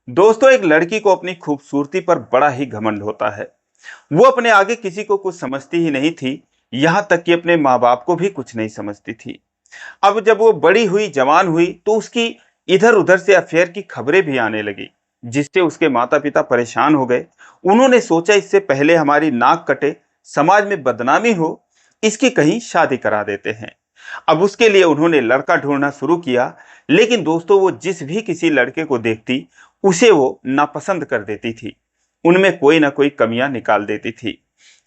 दोस्तों, एक लड़की को अपनी खूबसूरती पर बड़ा ही घमंड होता है। वो अपने आगे किसी को कुछ समझती ही नहीं थी, यहाँ तक कि अपने माँ बाप को भी कुछ नहीं समझती थी। अब जब वो बड़ी हुई, जवान हुई, तो उसकी इधर उधर से अफेयर की खबरें भी आने लगी, जिससे उसके माता पिता परेशान हो गए। उन्होंने सोचा इससे पहले हमारी नाक कटे, समाज में बदनामी हो, इसकी कहीं शादी करा देते हैं। अब उसके लिए उन्होंने लड़का ढूंढना शुरू किया। लेकिन दोस्तों, वो जिस भी किसी लड़के को देखती, उसे वो नापसंद कर देती थी। उनमें कोई ना कोई कमियां निकाल देती थी।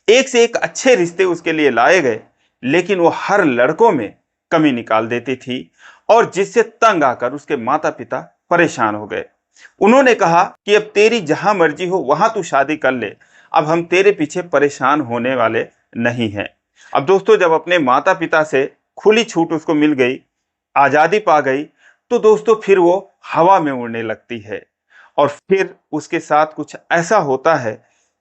एक से एक अच्छे रिश्ते उसके लिए लाए गए, लेकिन वो हर लड़कों में कमी निकाल देती थी, और जिससे तंग आकर उसके माता पिता परेशान हो गए। उन्होंने कहा कि अब तेरी जहां मर्जी हो वहां तू शादी कर ले, अब हम तेरे पीछे परेशान होने वाले नहीं हैं। अब दोस्तों, जब अपने माता पिता से खुली छूट उसको मिल गई, आजादी पा गई, तो दोस्तों फिर वो हवा में उड़ने लगती है। और फिर उसके साथ कुछ ऐसा होता है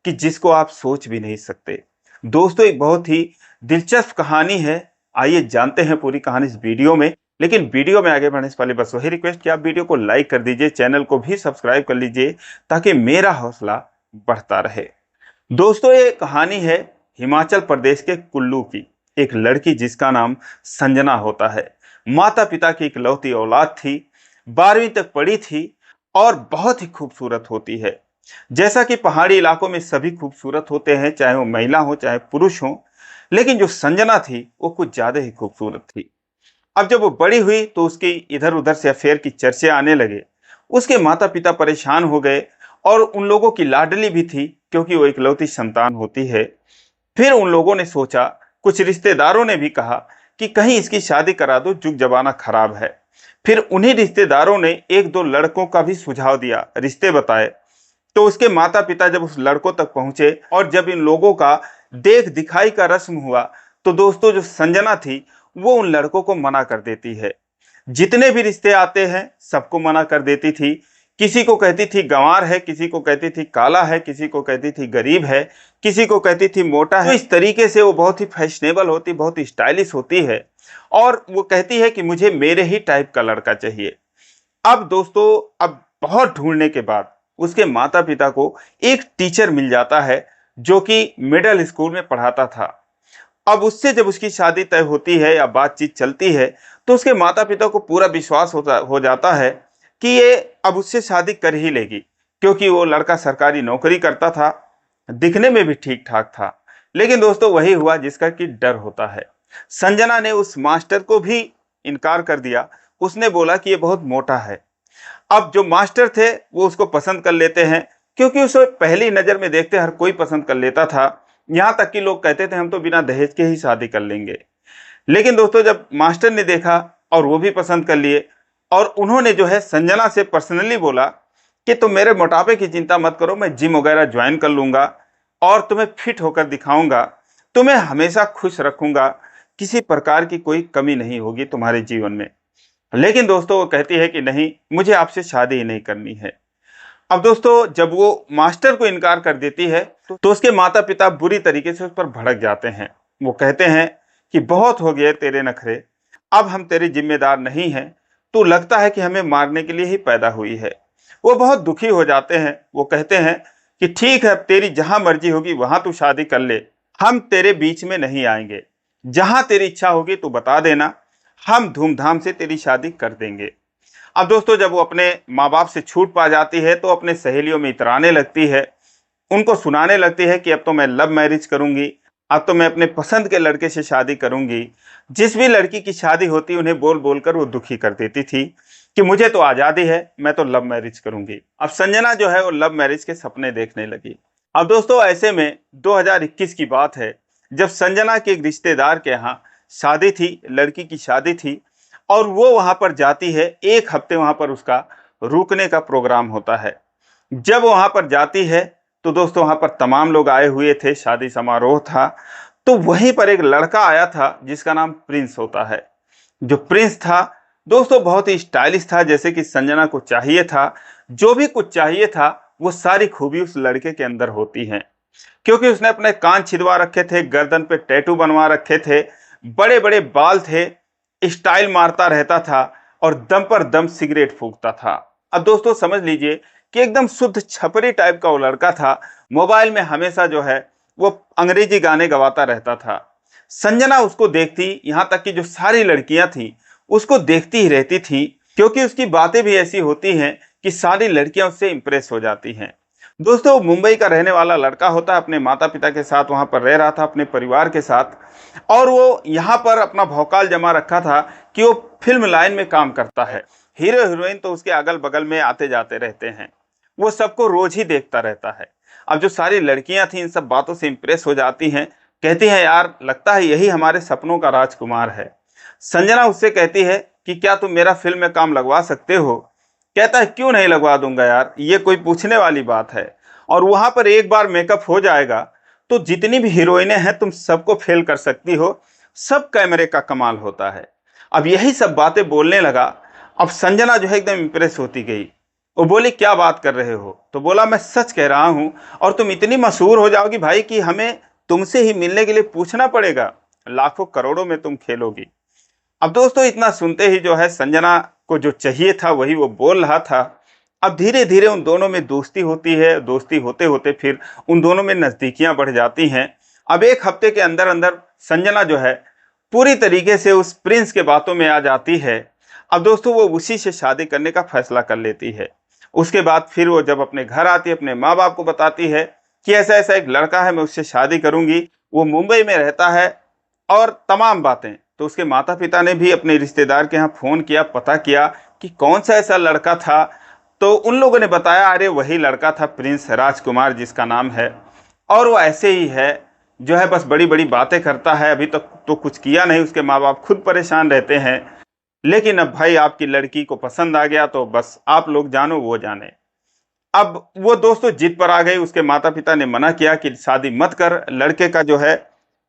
कि जिसको आप सोच भी नहीं सकते। दोस्तों, एक बहुत ही दिलचस्प कहानी है। आइए जानते हैं पूरी कहानी इस वीडियो में। लेकिन वीडियो में आगे बढ़ने से पहले बस वही रिक्वेस्ट कि आप वीडियो को लाइक कर दीजिए, चैनल को भी सब्सक्राइब कर लीजिए, ताकि मेरा हौसला बढ़ता रहे। दोस्तों, ये कहानी है हिमाचल प्रदेश के कुल्लू की। एक लड़की जिसका नाम संजना होता है। माता पिता की इकलौती औलाद थी, 12वीं तक पढ़ी थी, और बहुत ही खूबसूरत होती है। जैसा कि पहाड़ी इलाकों में सभी खूबसूरत होते हैं, चाहे वो महिला हो चाहे पुरुष हो, लेकिन जो संजना थी वो कुछ ज्यादा ही खूबसूरत थी। अब जब वो बड़ी हुई तो उसकी इधर उधर से अफेयर की चर्चे आने लगे। उसके माता पिता परेशान हो गए, और उन लोगों की लाडली भी थी, क्योंकि वो इकलौती संतान होती है। फिर उन लोगों ने सोचा, कुछ रिश्तेदारों ने भी कहा कि कहीं इसकी शादी करा दो, जुग जमाना खराब है। फिर उन्हीं रिश्तेदारों ने एक दो लड़कों का भी सुझाव दिया, रिश्ते बताए। तो उसके माता पिता जब उस लड़कों तक पहुंचे, और जब इन लोगों का देख दिखाई का रस्म हुआ, तो दोस्तों जो संजना थी वो उन लड़कों को मना कर देती है। जितने भी रिश्ते आते हैं सबको मना कर देती थी। किसी को कहती थी गंवार है, किसी को कहती थी काला है, किसी को कहती थी गरीब है, किसी को कहती थी मोटा है। तो इस तरीके से वो बहुत ही फैशनेबल होती, बहुत ही स्टाइलिश होती है, और वो कहती है कि मुझे मेरे ही टाइप का लड़का चाहिए। अब दोस्तों, अब बहुत ढूंढने के बाद उसके माता पिता को एक टीचर मिल जाता है, जो कि मिडिल स्कूल में पढ़ाता था। अब उससे जब उसकी शादी तय होती है या बातचीत चलती है, तो उसके माता पिता को पूरा विश्वास हो जाता है कि ये अब उससे शादी कर ही लेगी, क्योंकि वो लड़का सरकारी नौकरी करता था, दिखने में भी ठीक ठाक था। लेकिन दोस्तों, वही हुआ जिसका कि डर होता है। संजना ने उस मास्टर को भी इनकार कर दिया। उसने बोला कि ये बहुत मोटा है। अब जो मास्टर थे वो उसको पसंद कर लेते हैं, क्योंकि उसे पहली नजर में देखते हर कोई पसंद कर लेता था। यहाँ तक कि लोग कहते थे हम तो बिना दहेज के ही शादी कर लेंगे। लेकिन दोस्तों, जब मास्टर ने देखा और वो भी पसंद कर लिए, और उन्होंने जो है संजना से पर्सनली बोला कि तुम मेरे मोटापे की चिंता मत करो, मैं जिम वगैरह ज्वाइन कर लूंगा और तुम्हें फिट होकर दिखाऊंगा, तुम्हें हमेशा खुश रखूंगा, किसी प्रकार की कोई कमी नहीं होगी तुम्हारे जीवन में। लेकिन दोस्तों, वो कहती है कि नहीं, मुझे आपसे शादी ही नहीं करनी है। अब दोस्तों, जब वो मास्टर को इनकार कर देती है, तो उसके माता पिता बुरी तरीके से उस पर भड़क जाते हैं। वो कहते हैं कि बहुत हो गए तेरे नखरे, अब हम तेरे जिम्मेदार नहीं हैं, तू लगता है कि हमें मारने के लिए ही पैदा हुई है। वो बहुत दुखी हो जाते हैं। वो कहते हैं कि ठीक है, तेरी जहां मर्जी होगी वहां तू शादी कर ले, हम तेरे बीच में नहीं आएंगे, जहां तेरी इच्छा होगी तू बता देना, हम धूमधाम से तेरी शादी कर देंगे। अब दोस्तों, जब वो अपने माँ बाप से छूट पा जाती है, तो अपने सहेलियों में इतराने लगती है, उनको सुनाने लगती है कि अब तो मैं लव मैरिज करूंगी, अब तो मैं अपने पसंद के लड़के से शादी करूंगी। जिस भी लड़की की शादी होती उन्हें बोल बोलकर वो दुखी कर देती थी कि मुझे तो आज़ादी है, मैं तो लव मैरिज करूंगी। अब संजना जो है वो लव मैरिज के सपने देखने लगी। अब दोस्तों, ऐसे में 2021 की बात है, जब संजना के एक रिश्तेदार के यहाँ शादी थी, लड़की की शादी थी, और वो वहां पर जाती है। एक हफ्ते वहां पर उसका रुकने का प्रोग्राम होता है। जब वहां पर जाती है, तो दोस्तों वहां पर तमाम लोग आए हुए थे, शादी समारोह था। तो वहीं पर एक लड़का आया था जिसका नाम प्रिंस होता है। जो प्रिंस था दोस्तों, बहुत ही स्टाइलिश था, जैसे कि संजना को चाहिए था। जो भी कुछ चाहिए था वो सारी खूबी उस लड़के के अंदर होती है, क्योंकि उसने अपने कान छिदवा रखे थे, गर्दन पे टैटू बनवा रखे थे, बड़े बड़े बाल थे, स्टाइल मारता रहता था, और दम पर दम सिगरेट फूकता था। अब दोस्तों समझ लीजिए कि एकदम शुद्ध छपरी टाइप का वो लड़का था। मोबाइल में हमेशा जो है वो अंग्रेजी गाने गवाता रहता था। संजना उसको देखती, यहाँ तक कि जो सारी लड़कियां थी उसको देखती ही रहती थी, क्योंकि उसकी बातें भी ऐसी होती हैं कि सारी लड़कियां उससे इंप्रेस हो जाती हैं। दोस्तों, मुंबई का रहने वाला लड़का होता है, अपने माता पिता के साथ वहां पर रह रहा था, अपने परिवार के साथ। और वो यहाँ पर अपना भौकाल जमा रखा था कि वो फिल्म लाइन में काम करता है। हीरो हीरोइन तो उसके अगल बगल में आते जाते रहते हैं, वो सबको रोज ही देखता रहता है। अब जो सारी लड़कियां थी इन सब बातों से इंप्रेस हो जाती हैं, कहती हैं यार लगता है यही हमारे सपनों का राजकुमार है। संजना उससे कहती है कि क्या तुम मेरा फिल्म में काम लगवा सकते हो? कहता है क्यों नहीं लगवा दूंगा यार, ये कोई पूछने वाली बात है। और वहां पर एक बार मेकअप हो जाएगा तो जितनी भी हीरोइनें हैं तुम सबको फेल कर सकती हो, सब कैमरे का कमाल होता है। अब यही सब बातें बोलने लगा। अब संजना जो है एकदम इंप्रेस होती गई। वो बोली क्या बात कर रहे हो? तो बोला मैं सच कह रहा हूं, और तुम इतनी मशहूर हो जाओगी भाई कि हमें तुमसे ही मिलने के लिए पूछना पड़ेगा, लाखों करोड़ों में तुम खेलोगी। अब दोस्तों, इतना सुनते ही जो है संजना को जो चाहिए था वही वो बोल रहा था। अब धीरे धीरे उन दोनों में दोस्ती होती है, दोस्ती होते होते फिर उन दोनों में नजदीकियां बढ़ जाती हैं। अब एक हफ्ते के अंदर अंदर संजना जो है पूरी तरीके से उस प्रिंस के बातों में आ जाती है। अब दोस्तों, वो उसी से शादी करने का फैसला कर लेती है। उसके बाद फिर वो जब अपने घर आती है, अपने माँ बाप को बताती है कि ऐसा ऐसा एक लड़का है, मैं उससे शादी करूंगी, वो मुंबई में रहता है, और तमाम बातें। तो उसके माता पिता ने भी अपने रिश्तेदार के यहाँ फ़ोन किया, पता किया कि कौन सा ऐसा लड़का था। तो उन लोगों ने बताया अरे वही लड़का था, प्रिंस राजकुमार जिसका नाम है, और वो ऐसे ही है, जो है बस बड़ी बड़ी बातें करता है, अभी तक तो कुछ किया नहीं। उसके माँ बाप खुद परेशान रहते हैं, लेकिन अब भाई आपकी लड़की को पसंद आ गया तो बस आप लोग जानो वो जाने। अब वो दोस्तों जिद पर आ गई। उसके माता पिता ने मना किया कि शादी मत कर, लड़के का जो है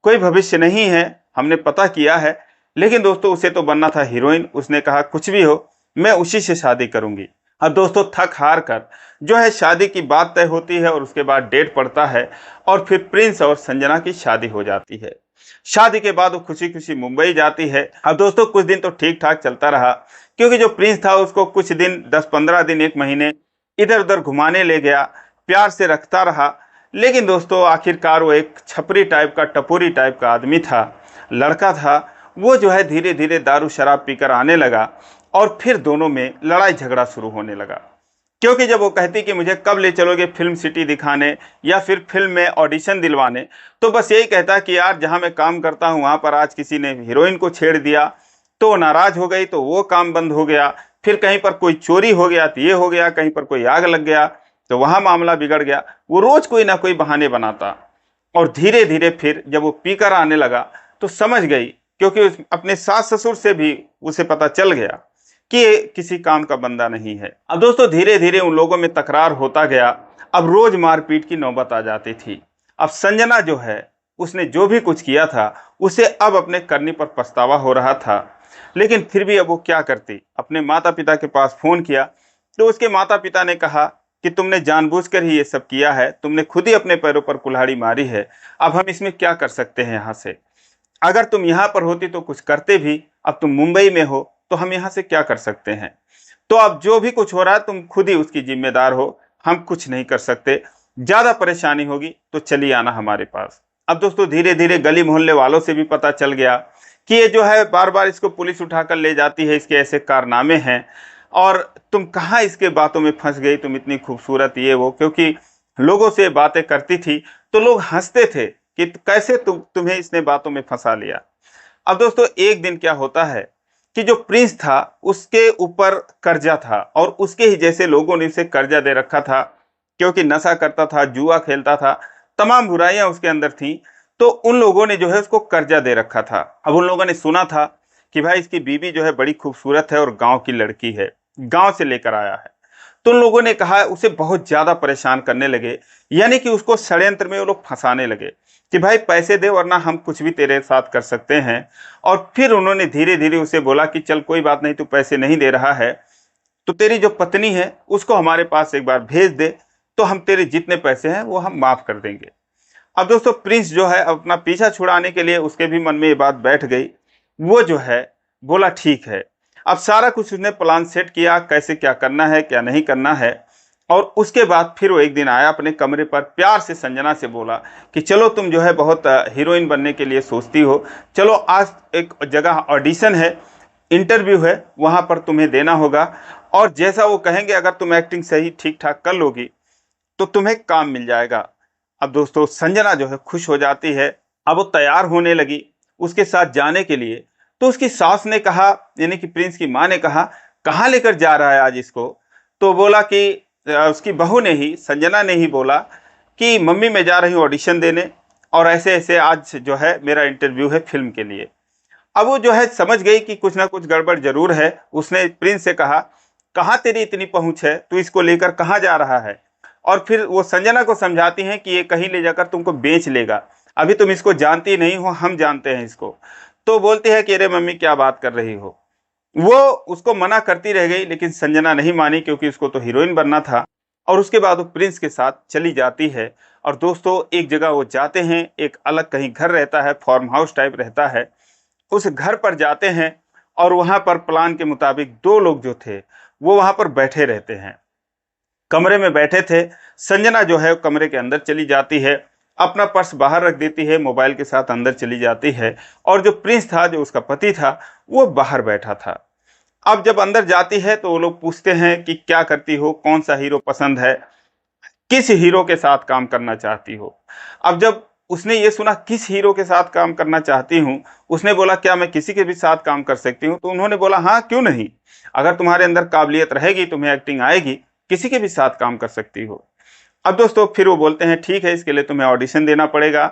कोई भविष्य नहीं है, हमने पता किया है। लेकिन दोस्तों, उसे तो बनना था हीरोइन। उसने कहा कुछ भी हो मैं उसी से शादी करूंगी। अब दोस्तों, थक हार कर जो है शादी की बात तय होती है, और उसके बाद डेट पड़ता है, और फिर प्रिंस और संजना की शादी हो जाती है। शादी के बाद वो खुशी खुशी मुंबई जाती है। अब दोस्तों, कुछ दिन तो ठीक ठाक चलता रहा, क्योंकि जो प्रिंस था उसको कुछ दिन 10-15 दिन 1 महीने इधर उधर घुमाने ले गया, प्यार से रखता रहा। लेकिन दोस्तों, आखिरकार वो एक छपरी टाइप का, टपोरी टाइप का आदमी था, लड़का था। वो जो है धीरे धीरे दारू शराब पीकर आने लगा, और फिर दोनों में लड़ाई झगड़ा शुरू होने लगा। क्योंकि जब वो कहती कि मुझे कब ले चलोगे फिल्म सिटी दिखाने या फिर फिल्म में ऑडिशन दिलवाने, तो बस यही कहता कि यार जहाँ मैं काम करता हूँ वहाँ पर आज किसी ने हीरोइन को छेड़ दिया, तो नाराज हो गई, तो वो काम बंद हो गया। फिर कहीं पर कोई चोरी हो गया तो ये हो गया, कहीं पर कोई आग लग गया तो वहाँ मामला बिगड़ गया। वो रोज कोई ना कोई बहाने बनाता। और धीरे धीरे फिर जब वो पीकर आने लगा तो समझ गई, क्योंकि अपने सास ससुर से भी उसे पता चल गया कि ये किसी काम का बंदा नहीं है। अब दोस्तों, धीरे धीरे उन लोगों में तकरार होता गया। अब रोज मारपीट की नौबत आ जाती थी। अब संजना जो है उसने जो भी कुछ किया था उसे अब अपने करने पर पछतावा हो रहा था। लेकिन फिर भी अब वो क्या करती, अपने माता पिता के पास फोन किया तो उसके माता पिता ने कहा कि तुमने जानबूझकर ही ये सब किया है, तुमने खुद ही अपने पैरों पर कुल्हाड़ी मारी है, अब हम इसमें क्या कर सकते हैं। यहाँ से अगर तुम यहाँ पर होती तो कुछ करते भी, अब तुम मुंबई में हो तो हम यहाँ से क्या कर सकते हैं। तो अब जो भी कुछ हो रहा है तुम खुद ही उसकी जिम्मेदार हो, हम कुछ नहीं कर सकते। ज्यादा परेशानी होगी तो चलिए आना हमारे पास। अब दोस्तों, धीरे धीरे गली मोहल्ले वालों से भी पता चल गया कि ये जो है बार बार इसको पुलिस उठाकर ले जाती है, इसके ऐसे कारनामे हैं, और तुम कहाँ इसके बातों में फंस गई, तुम इतनी खूबसूरत ये वो। क्योंकि लोगों से बातें करती थी तो लोग हंसते थे कि कैसे तुम्हें इसने बातों में फंसा लिया। अब दोस्तों, एक दिन क्या होता है कि जो प्रिंस था उसके ऊपर कर्जा था, और उसके ही जैसे लोगों ने उसे कर्जा दे रखा था, क्योंकि नशा करता था, जुआ खेलता था, तमाम बुराइयां उसके अंदर थी। तो उन लोगों ने जो है उसको कर्जा दे रखा था। अब उन लोगों ने सुना था कि भाई इसकी बीवी जो है बड़ी खूबसूरत है और गांव की लड़की है, गांव से लेकर आया है। तो उन लोगों ने कहा, उसे बहुत ज्यादा परेशान करने लगे, यानी कि उसको षड्यंत्र में वो लोग फंसाने लगे कि भाई पैसे दे वरना हम कुछ भी तेरे साथ कर सकते हैं। और फिर उन्होंने धीरे धीरे उसे बोला कि चल कोई बात नहीं, तू पैसे नहीं दे रहा है तो तेरी जो पत्नी है उसको हमारे पास एक बार भेज दे, तो हम तेरे जितने पैसे हैं वो हम माफ कर देंगे। अब दोस्तों, प्रिंस जो है अपना पीछा छुड़ाने के लिए उसके भी मन में ये बात बैठ गई। वो जो है बोला ठीक है। अब सारा कुछ उसने प्लान सेट किया, कैसे क्या करना है क्या नहीं करना है। और उसके बाद फिर वो एक दिन आया अपने कमरे पर, प्यार से संजना से बोला कि चलो तुम जो है बहुत हीरोइन बनने के लिए सोचती हो, चलो आज एक जगह ऑडिशन है, इंटरव्यू है, वहां पर तुम्हें देना होगा, और जैसा वो कहेंगे अगर तुम एक्टिंग सही ठीक ठाक कर लोगी तो तुम्हें काम मिल जाएगा। अब दोस्तों संजना जो है खुश हो जाती है। अब वो तैयार होने लगी उसके साथ जाने के लिए। तो उसकी सास ने कहा, यानी कि प्रिंस की माँ ने कहा, कहाँ लेकर जा रहा है आज इसको? तो बोला कि उसकी बहू ने ही, संजना ने ही बोला कि मम्मी मैं जा रही हूँ ऑडिशन देने, और ऐसे ऐसे आज जो है मेरा इंटरव्यू है फिल्म के लिए। अब वो जो है समझ गई कि कुछ ना कुछ गड़बड़ जरूर है। उसने प्रिंस से कहा, कहाँ तेरी इतनी पहुंच है, तू इसको लेकर कहाँ जा रहा है? और फिर वो संजना को समझाती हैं कि ये कहीं ले जाकर तुमको बेच लेगा, अभी तुम इसको जानती नहीं हो, हम जानते हैं इसको। तो बोलती है कि अरे मम्मी क्या बात कर रही हो। वो उसको मना करती रह गई, लेकिन संजना नहीं मानी क्योंकि उसको तो हीरोइन बनना था। और उसके बाद वो प्रिंस के साथ चली जाती है। और दोस्तों एक जगह वो जाते हैं, एक अलग कहीं घर रहता है, फार्म हाउस टाइप रहता है, उस घर पर जाते हैं। और वहां पर प्लान के मुताबिक दो लोग जो थे वो वहां पर बैठे रहते हैं, कमरे में बैठे थे। संजना जो है कमरे के अंदर चली जाती है, अपना पर्स बाहर रख देती है, मोबाइल के साथ अंदर चली जाती है। और जो प्रिंस था, जो उसका पति था, वो बाहर बैठा था। अब जब अंदर जाती है तो वो लोग पूछते हैं कि क्या करती हो, कौन सा हीरो पसंद है, किस हीरो के साथ काम करना चाहती हो? अब जब उसने ये सुना किस हीरो के साथ काम करना चाहती हूँ, उसने बोला क्या मैं किसी के भी साथ काम कर सकती हूँ? तो उन्होंने बोला हाँ क्यों नहीं, अगर तुम्हारे अंदर काबिलियत रहेगी, तुम्हें एक्टिंग आएगी, किसी के भी साथ काम कर सकती हो। अब दोस्तों फिर वो बोलते हैं ठीक है, इसके लिए तुम्हें ऑडिशन देना पड़ेगा,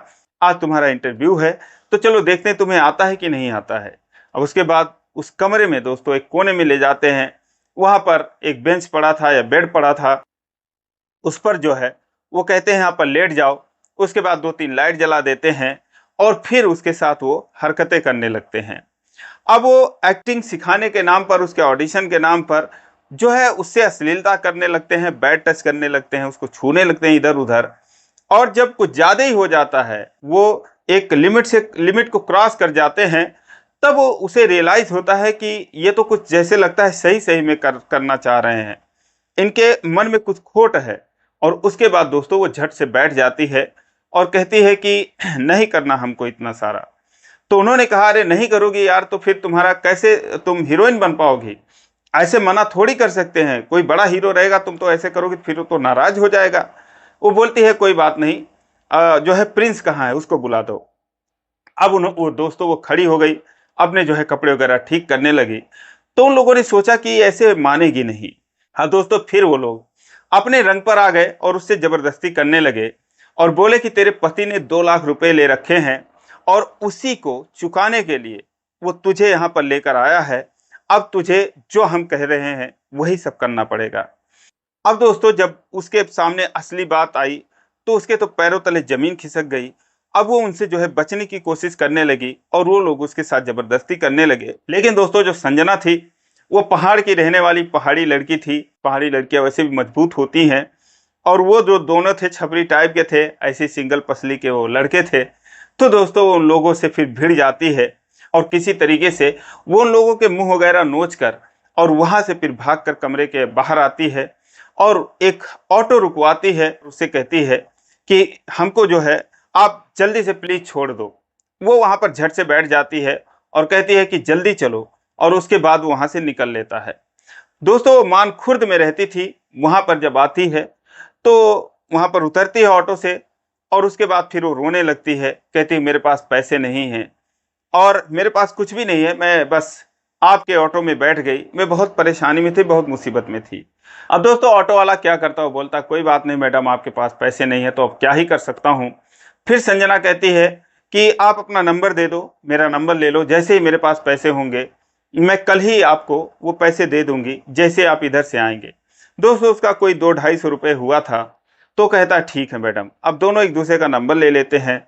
आज तुम्हारा इंटरव्यू है, तो चलो देखते हैं तुम्हें आता है कि नहीं आता है। अब उसके बाद उस कमरे में दोस्तों एक कोने में ले जाते हैं, वहां पर एक बेंच पड़ा था या बेड पड़ा था, उस पर जो है वो कहते हैं यहाँ पर लेट जाओ। उसके बाद दो तीन लाइट जला देते हैं और फिर उसके साथ वो हरकतें करने लगते हैं। अब वो एक्टिंग सिखाने के नाम पर, उसके ऑडिशन के नाम पर जो है उससे अश्लीलता करने लगते हैं, बैड टच करने लगते हैं, उसको छूने लगते हैं इधर उधर। और जब कुछ ज्यादा ही हो जाता है, वो एक लिमिट को क्रॉस कर जाते हैं, तब वो उसे रियलाइज होता है कि ये तो कुछ जैसे लगता है सही सही में करना चाह रहे हैं, इनके मन में कुछ खोट है। और उसके बाद दोस्तों वो झट से बैठ जाती है और कहती है कि नहीं करना हमको इतना सारा। तो उन्होंने कहा अरे नहीं करोगी यार तो फिर तुम्हारा कैसे तुम हीरोइन बन पाओगी, ऐसे मना थोड़ी कर सकते हैं, कोई बड़ा हीरो रहेगा, तुम तो ऐसे करोगे फिर तो नाराज हो जाएगा। वो बोलती है कोई बात नहीं, जो है प्रिंस कहाँ है उसको बुला दो। अब वो दोस्तों वो खड़ी हो गई, अपने जो है कपड़े वगैरह ठीक करने लगी। तो उन लोगों ने सोचा कि ऐसे मानेगी नहीं। हाँ दोस्तों फिर वो लोग अपने रंग पर आ गए और उससे जबरदस्ती करने लगे और बोले कि तेरे पति ने 2 लाख रुपए ले रखे हैं और उसी को चुकाने के लिए वो तुझे यहाँ पर लेकर आया है, अब तुझे जो हम कह रहे हैं वही सब करना पड़ेगा। अब दोस्तों जब उसके सामने असली बात आई तो उसके तो पैरों तले जमीन खिसक गई। अब वो उनसे जो है बचने की कोशिश करने लगी और वो लोग उसके साथ जबरदस्ती करने लगे। लेकिन दोस्तों जो संजना थी वो पहाड़ की रहने वाली पहाड़ी लड़की थी, पहाड़ी लड़कियां वैसे भी मजबूत होती हैं। और वो जो दोनों थे छपरी टाइप के थे, ऐसे सिंगल पसली के वो लड़के थे। तो दोस्तों वो उन लोगों से फिर भिड़ जाती है और किसी तरीके से वो उन लोगों के मुंह वगैरह नोच कर और वहां से फिर भाग कर कमरे के बाहर आती है और एक ऑटो रुकवाती है, उससे कहती है कि हमको जो है आप जल्दी से प्लीज छोड़ दो। वो वहां पर झट से बैठ जाती है और कहती है कि जल्दी चलो, और उसके बाद वहां से निकल लेता है। दोस्तों वो मानखुर्द में रहती थी, वहां पर जब आती है तो वहां पर उतरती है ऑटो से और उसके बाद फिर वो रोने लगती है, कहती है मेरे पास पैसे नहीं हैं और मेरे पास कुछ भी नहीं है, मैं बस आपके ऑटो में बैठ गई, मैं बहुत परेशानी में थी, बहुत मुसीबत में थी। अब दोस्तों ऑटो वाला क्या करता है, बोलता कोई बात नहीं मैडम आपके पास पैसे नहीं है तो अब क्या ही कर सकता हूँ। फिर संजना कहती है कि आप अपना नंबर दे दो, मेरा नंबर ले लो, जैसे ही मेरे पास पैसे होंगे मैं कल ही आपको वो पैसे दे दूंगी जैसे आप इधर से आएंगे। दोस्तों उसका कोई 200-250 रुपये हुआ था। तो कहता ठीक है मैडम। अब दोनों एक दूसरे का नंबर ले लेते हैं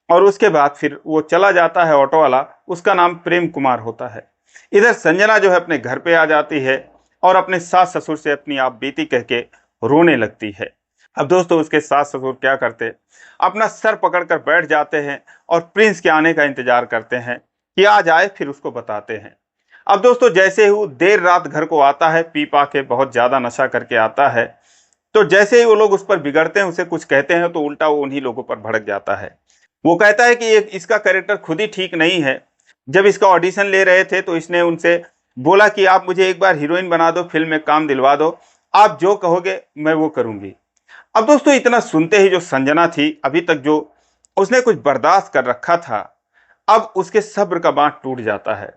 और उसके बाद फिर वो चला जाता है ऑटो वाला, उसका नाम प्रेम कुमार होता है। इधर संजना जो है अपने घर पे आ जाती है और अपने सास ससुर से अपनी आप बीती कह के रोने लगती है। अब दोस्तों उसके सास ससुर क्या करते, अपना सर पकड़कर बैठ जाते हैं और प्रिंस के आने का इंतजार करते हैं कि आज आए, फिर उसको बताते हैं। अब दोस्तों जैसे ही वो देर रात घर को आता है, पी पा के बहुत ज्यादा नशा करके आता है, तो जैसे ही वो लोग उस पर बिगड़ते हैं, उसे कुछ कहते हैं, तो उल्टा वो उन्हीं लोगों पर भड़क जाता है। वो कहता है कि ये इसका कैरेक्टर खुद ही ठीक नहीं है। जब इसका ऑडिशन ले रहे थे तो इसने उनसे बोला कि आप मुझे एक बार हीरोइन बना दो, फिल्म में काम दिलवा दो, आप जो कहोगे मैं वो करूंगी। अब दोस्तों इतना सुनते ही जो संजना थी, अभी तक जो उसने कुछ बर्दाश्त कर रखा था, अब उसके सब्र का बांध टूट जाता है।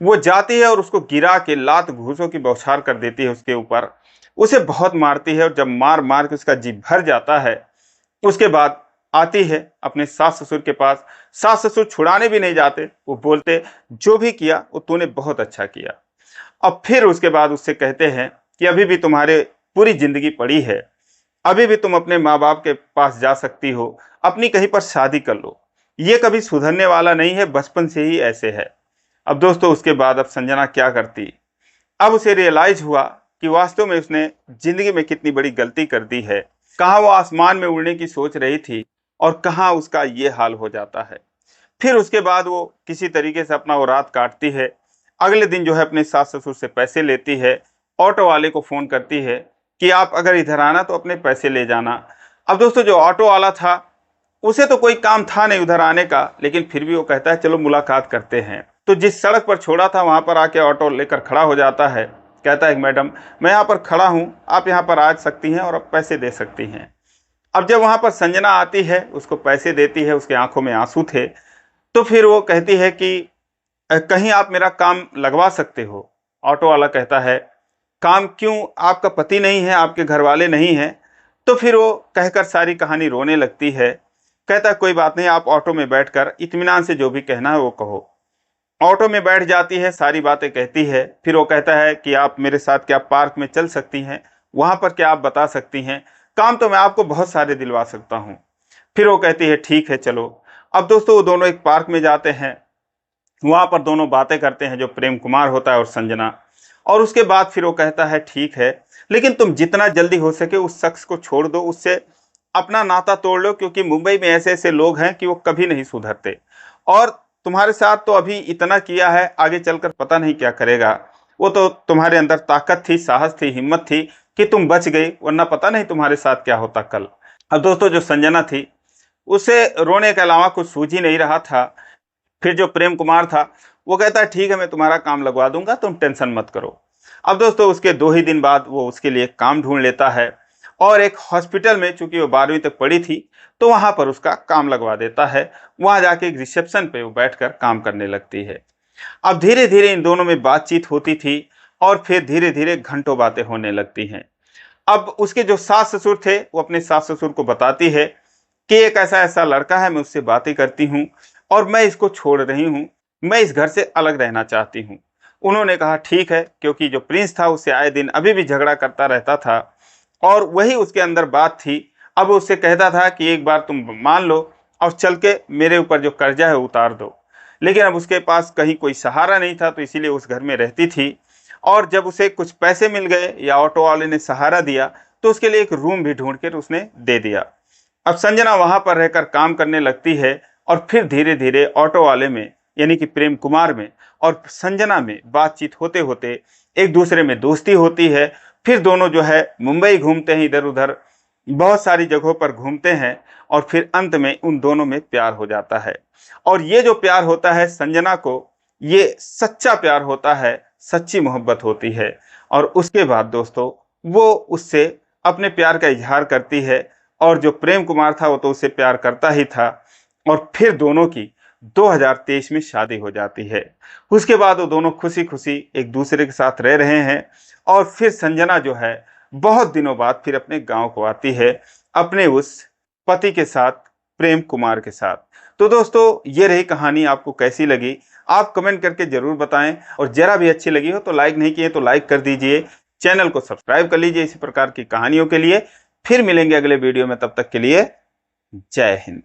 वो जाती है और उसको गिरा के लात घूंसों की बौछार कर देती है उसके ऊपर, उसे बहुत मारती है, और जब मार मार के उसका जी भर जाता है, उसके बाद आती है अपने सास ससुर के पास। सास ससुर छुड़ाने भी नहीं जाते, वो बोलते जो भी किया वो तूने बहुत अच्छा किया। अब फिर उसके बाद उससे कहते हैं कि अभी भी तुम्हारे पूरी जिंदगी पड़ी है, अभी भी तुम अपने माँ बाप के पास जा सकती हो, अपनी कहीं पर शादी कर लो, ये कभी सुधरने वाला नहीं है, बचपन से ही ऐसे है। अब दोस्तों उसके बाद अब संजना क्या करती, अब उसे रियलाइज हुआ कि वास्तव में उसने जिंदगी में कितनी बड़ी गलती कर दी है। कहाँ वो आसमान में उड़ने की सोच रही थी और कहाँ उसका ये हाल हो जाता है। फिर उसके बाद वो किसी तरीके से अपना वो रात काटती है। अगले दिन जो है अपने सास ससुर से पैसे लेती है, ऑटो वाले को फ़ोन करती है कि आप अगर इधर आना तो अपने पैसे ले जाना। अब दोस्तों जो ऑटो वाला था, उसे तो कोई काम था नहीं उधर आने का, लेकिन फिर भी वो कहता है चलो मुलाकात करते हैं। तो जिस सड़क पर छोड़ा था वहाँ पर आके ऑटो लेकर खड़ा हो जाता है, कहता है मैडम मैं यहाँ पर खड़ा हूँ, आप यहाँ पर आ सकती हैं और आप पैसे दे सकती हैं। अब जब वहाँ पर संजना आती है, उसको पैसे देती है, उसके आंखों में आंसू थे, तो फिर वो कहती है कि कहीं आप मेरा काम लगवा सकते हो। ऑटो वाला कहता है काम क्यों, आपका पति नहीं है, आपके घर वाले नहीं हैं। तो फिर वो कहकर सारी कहानी रोने लगती है। कहता है कोई बात नहीं, आप ऑटो में बैठकर इत्मीनान से जो भी कहना है वो कहो। ऑटो में बैठ जाती है, सारी बातें कहती है। फिर वो कहता है कि आप मेरे साथ क्या पार्क में चल सकती हैं, वहाँ पर क्या आप बता सकती हैं, काम तो मैं आपको बहुत सारे दिलवा सकता हूँ। फिर वो कहती है ठीक है चलो। अब दोस्तों वो दोनों एक पार्क में जाते हैं, वहाँ पर दोनों बातें करते हैं, जो प्रेम कुमार होता है और संजना। और उसके बाद फिर वो कहता है ठीक है, लेकिन तुम जितना जल्दी हो सके उस शख्स को छोड़ दो, उससे अपना नाता तोड़ लो, क्योंकि मुंबई में ऐसे ऐसे लोग हैं कि वो कभी नहीं सुधरते, और तुम्हारे साथ तो अभी इतना किया है, आगे चलकर पता नहीं क्या करेगा। वो तो तुम्हारे अंदर ताकत थी, साहस थी, हिम्मत थी कि तुम बच गई, वरना पता नहीं तुम्हारे साथ क्या होता कल। अब दोस्तों जो संजना थी, उसे रोने के अलावा कुछ सूझ ही नहीं रहा था। फिर जो प्रेम कुमार था, वो कहता है ठीक है मैं तुम्हारा काम लगवा दूंगा, तुम टेंशन मत करो। अब दोस्तों उसके 2 ही दिन बाद वो उसके लिए काम ढूंढ लेता है, और एक हॉस्पिटल में, चूंकि वो 12वीं तक पढ़ी थी, तो वहां पर उसका काम लगवा देता है। वहां जाके एक रिसेप्शन पे वो बैठकर काम करने लगती है। अब धीरे धीरे इन दोनों में बातचीत होती थी, और फिर धीरे धीरे घंटों बातें होने लगती हैं। अब उसके जो सास ससुर थे, वो अपने सास ससुर को बताती है कि एक ऐसा ऐसा लड़का है, मैं उससे बातें करती हूँ और मैं इसको छोड़ रही हूँ, मैं इस घर से अलग रहना चाहती हूँ। उन्होंने कहा ठीक है, क्योंकि जो प्रिंस था उससे आए दिन अभी भी झगड़ा करता रहता था, और वही उसके अंदर बात थी। अब उससे कहता था कि एक बार तुम मान लो और चल के मेरे ऊपर जो कर्जा है उतार दो। लेकिन अब उसके पास कहीं कोई सहारा नहीं था, तो इसीलिए उस घर में रहती थी। और जब उसे कुछ पैसे मिल गए या ऑटो वाले ने सहारा दिया, तो उसके लिए एक रूम भी ढूंढ कर उसने दे दिया। अब संजना वहां पर रहकर काम करने लगती है, और फिर धीरे धीरे ऑटो वाले में, यानी कि प्रेम कुमार में और संजना में बातचीत होते होते एक दूसरे में दोस्ती होती है। फिर दोनों जो है मुंबई घूमते हैं, इधर उधर बहुत सारी जगहों पर घूमते हैं, और फिर अंत में उन दोनों में प्यार हो जाता है। और ये जो प्यार होता है संजना को, ये सच्चा प्यार होता है, सच्ची मोहब्बत होती है। और उसके बाद दोस्तों वो उससे अपने प्यार का इजहार करती है, और जो प्रेम कुमार था वो तो उससे प्यार करता ही था। और फिर दोनों की 2023 में शादी हो जाती है। उसके बाद वो दोनों खुशी खुशी एक दूसरे के साथ रह रहे हैं। और फिर संजना जो है बहुत दिनों बाद फिर अपने गांव को आती है, अपने उस पति के साथ, प्रेम कुमार के साथ। तो दोस्तों ये रही कहानी, आपको कैसी लगी आप कमेंट करके जरूर बताएं, और जरा भी अच्छी लगी हो तो लाइक नहीं किए तो लाइक कर दीजिए, चैनल को सब्सक्राइब कर लीजिए इसी प्रकार की कहानियों के लिए। फिर मिलेंगे अगले वीडियो में, तब तक के लिए जय हिंद।